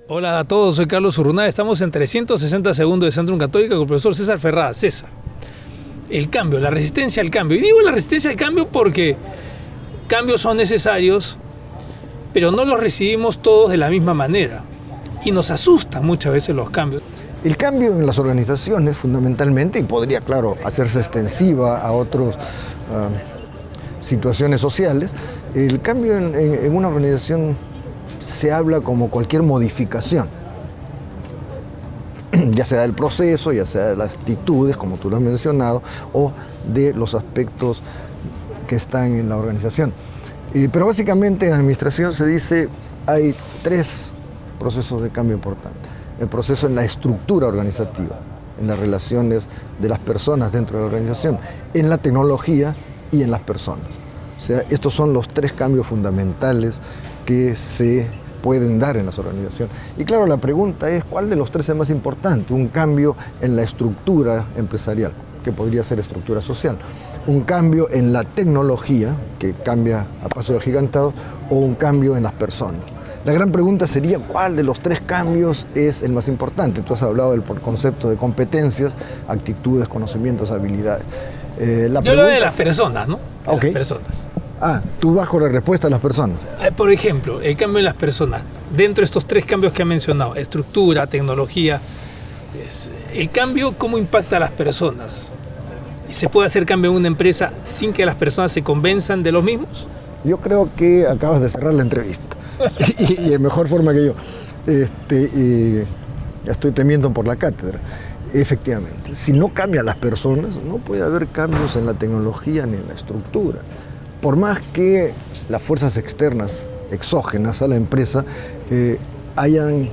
Hola a todos, soy Carlos Urrunaga. Estamos en 360 segundos de Centrum Católica con el profesor César Ferrada. César, el cambio, la resistencia al cambio. Y digo la resistencia al cambio porque cambios son necesarios, pero no los recibimos todos de la misma manera. Y nos asustan muchas veces los cambios. El cambio en las organizaciones, fundamentalmente, y podría, claro, hacerse extensiva a otras situaciones sociales, el cambio en una organización se habla como cualquier modificación, ya sea del proceso, ya sea de las actitudes, como tú lo has mencionado, o de los aspectos que están en la organización. Pero básicamente en administración se dice hay tres procesos de cambio importantes. El proceso en la estructura organizativa, en las relaciones de las personas dentro de la organización, en la tecnología y en las personas. O sea, estos son los tres cambios fundamentales que se pueden dar en las organizaciones. Y claro, la pregunta es, ¿cuál de los tres es más importante? Un cambio en la estructura empresarial, que podría ser estructura social. Un cambio en la tecnología, que cambia a paso agigantado, o un cambio en las personas. La gran pregunta sería, ¿cuál de los tres cambios es el más importante? Tú has hablado del concepto de competencias, actitudes, conocimientos, habilidades. Yo hablo de las personas, ¿no? De Okay. las personas. Tú vas con la respuesta a las personas. Por ejemplo, el cambio en las personas. Dentro de estos tres cambios que he mencionado, estructura, tecnología, el cambio, ¿cómo impacta a las personas? ¿Se puede hacer cambio en una empresa sin que las personas se convenzan de los mismos? Yo creo que acabas de cerrar la entrevista. y de mejor forma que yo. Ya estoy temiendo por la cátedra. Efectivamente, si no cambian las personas, no puede haber cambios en la tecnología ni en la estructura. Por más que las fuerzas externas, exógenas a la empresa, hayan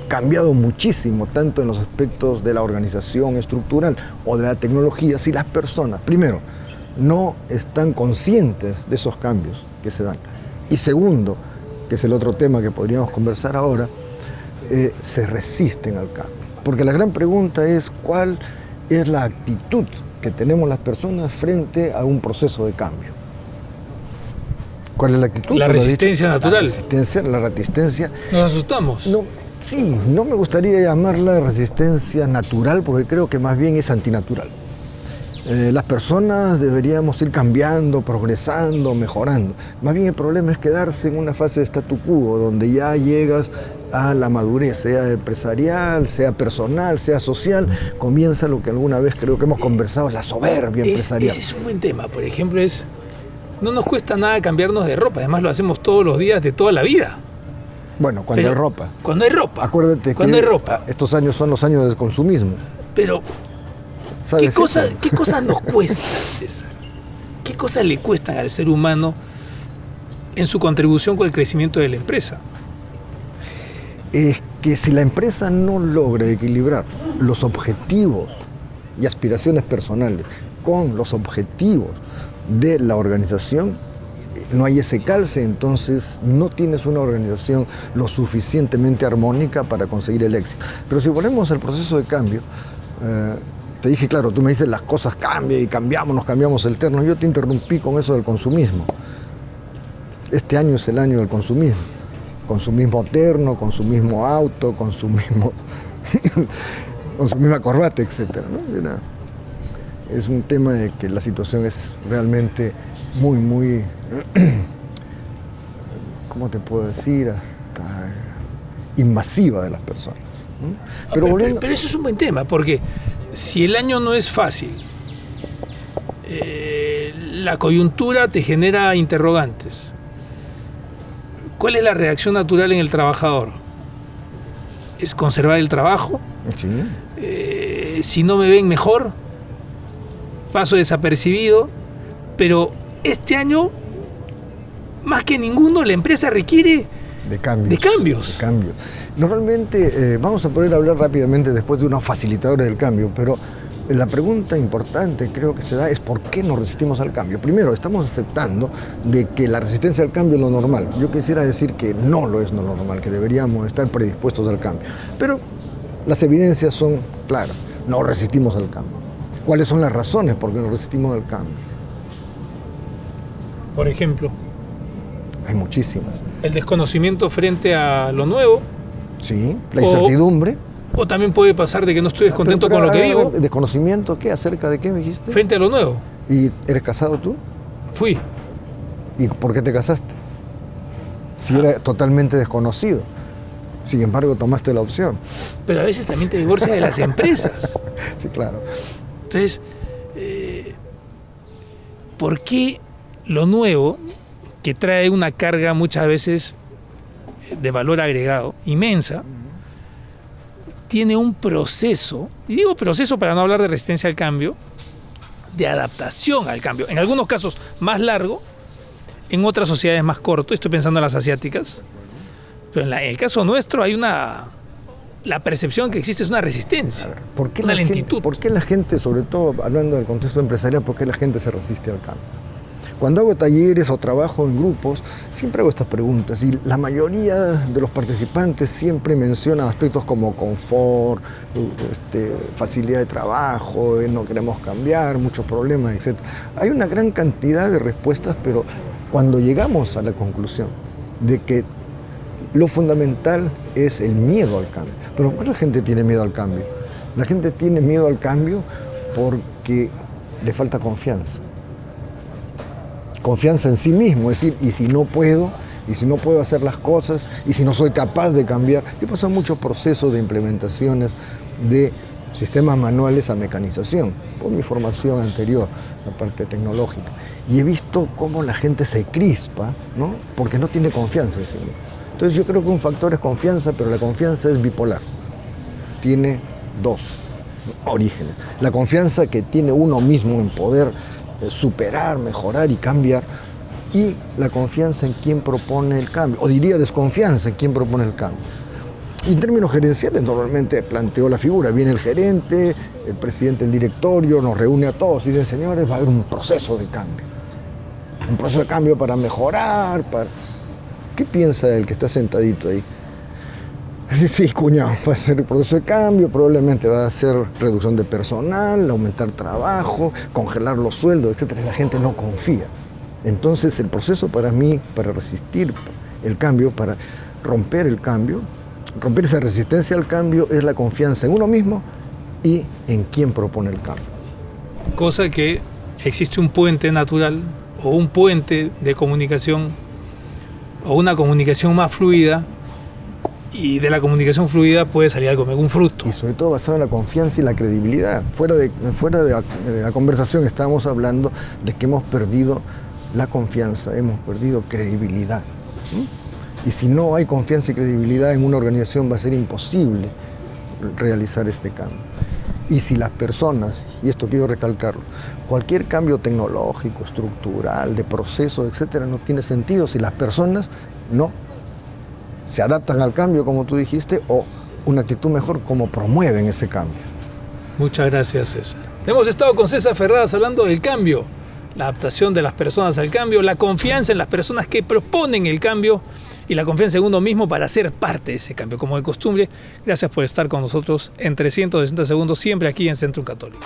cambiado muchísimo, tanto en los aspectos de la organización estructural o de la tecnología, si las personas, primero, no están conscientes de esos cambios que se dan. Y segundo, que es el otro tema que podríamos conversar ahora, se resisten al cambio. Porque la gran pregunta es cuál es la actitud que tenemos las personas frente a un proceso de cambio. ¿Cuál es la actitud? La resistencia natural. La resistencia. Nos asustamos. No me gustaría llamarla resistencia natural porque creo que más bien es antinatural. Las personas deberíamos ir cambiando, progresando, mejorando. Más bien el problema es quedarse en una fase de statu quo, donde ya llegas a la madurez, sea empresarial, sea personal, sea social, comienza lo que alguna vez creo que hemos conversado, la soberbia empresarial. Ese es un buen tema, por ejemplo, no nos cuesta nada cambiarnos de ropa, además lo hacemos todos los días de toda la vida. Bueno, cuando hay ropa. Cuando hay ropa. Acuérdate cuando que hay ropa. Estos años son los años del consumismo. Pero, ¿qué cosas nos cuestan, César? ¿Qué cosas le cuestan al ser humano en su contribución con el crecimiento de la empresa? Es que si la empresa no logra equilibrar los objetivos y aspiraciones personales con los objetivos de la organización, no hay ese calce, entonces no tienes una organización lo suficientemente armónica para conseguir el éxito. Pero si volvemos al proceso de cambio, te dije, claro, tú me dices las cosas cambian y nos cambiamos el terno. Yo te interrumpí con eso del consumismo. Este año es el año del consumismo. Consumismo terno, consumismo auto, consumismo corbata, etc. ¿no? Es un tema de que la situación es realmente muy, ¿cómo te puedo decir? Hasta invasiva de las personas. ¿no? Pero eso es un buen tema, porque si el año no es fácil, la coyuntura te genera interrogantes. ¿Cuál es la reacción natural en el trabajador? ¿Es conservar el trabajo? Sí. Si no me ven mejor, paso desapercibido. Pero este año, más que ninguno, la empresa requiere de cambios. Normalmente, vamos a poder hablar rápidamente después de unos facilitadores del cambio, pero la pregunta importante creo que se da es ¿por qué nos resistimos al cambio? Primero, estamos aceptando de que la resistencia al cambio es lo normal. Yo quisiera decir que no lo es lo normal, que deberíamos estar predispuestos al cambio. Pero las evidencias son claras, no resistimos al cambio. ¿Cuáles son las razones por qué nos resistimos al cambio? Por ejemplo, Hay muchísimas. el desconocimiento frente a lo nuevo. Sí, la incertidumbre. O también puede pasar de que no estoy descontento con lo que vivo. ¿Desconocimiento qué? ¿Acerca de qué me dijiste? Frente a lo nuevo. ¿Y eres casado tú? Fui. ¿Y por qué te casaste? Si era totalmente desconocido. Sin embargo, tomaste la opción. Pero a veces también te divorcias de las empresas. Sí, claro. Entonces, ¿por qué lo nuevo, que trae una carga muchas veces de valor agregado inmensa, tiene un proceso, y digo proceso para no hablar de resistencia al cambio, de adaptación al cambio, en algunos casos más largo, en otras sociedades más corto? Estoy pensando en las asiáticas, pero en el caso nuestro hay la percepción que existe es una resistencia, una lentitud. ¿Por qué la gente, sobre todo hablando del contexto empresarial, por qué la gente se resiste al cambio? Cuando hago talleres o trabajo en grupos, siempre hago estas preguntas y la mayoría de los participantes siempre mencionan aspectos como confort, facilidad de trabajo, no queremos cambiar, muchos problemas, etc. Hay una gran cantidad de respuestas, pero cuando llegamos a la conclusión de que lo fundamental es el miedo al cambio. Pero ¿por qué la gente tiene miedo al cambio? La gente tiene miedo al cambio porque le falta confianza. Confianza en sí mismo, es decir, y si no puedo hacer las cosas, y si no soy capaz de cambiar. Yo he pasado muchos procesos de implementaciones de sistemas manuales a mecanización, por mi formación anterior, la parte tecnológica, y he visto cómo la gente se crispa, ¿no? Porque no tiene confianza en sí mismo. Entonces yo creo que un factor es confianza, pero la confianza es bipolar. Tiene dos orígenes. La confianza que tiene uno mismo en poder superar, mejorar y cambiar, y la confianza en quien propone el cambio, o diría desconfianza en quien propone el cambio. Y en términos gerenciales normalmente planteo la figura, viene el gerente, el presidente del directorio, nos reúne a todos y dice: señores, va a haber un proceso de cambio para mejorar, ¿Qué piensa el que está sentadito ahí? Sí, cuñado, va a ser el proceso de cambio, probablemente va a ser reducción de personal, aumentar trabajo, congelar los sueldos, etc. La gente no confía. Entonces el proceso para mí, para resistir el cambio, para romper el cambio, romper esa resistencia al cambio, es la confianza en uno mismo y en quien propone el cambio. Cosa que existe un puente natural o un puente de comunicación o una comunicación más fluida, y de la comunicación fluida puede salir algo, un fruto. Y sobre todo basado en la confianza y la credibilidad. Fuera de la conversación estábamos hablando de que hemos perdido la confianza, hemos perdido credibilidad. Y si no hay confianza y credibilidad en una organización, va a ser imposible realizar este cambio. Y si las personas, y esto quiero recalcarlo, cualquier cambio tecnológico, estructural, de proceso, etcétera, no tiene sentido si las personas no se adaptan al cambio, como tú dijiste, o una actitud mejor, como promueven ese cambio. Muchas gracias, César. Hemos estado con César Ferradas hablando del cambio, la adaptación de las personas al cambio, la confianza en las personas que proponen el cambio y la confianza en uno mismo para ser parte de ese cambio, como de costumbre. Gracias por estar con nosotros en 360 segundos, siempre aquí en Centrum Católico.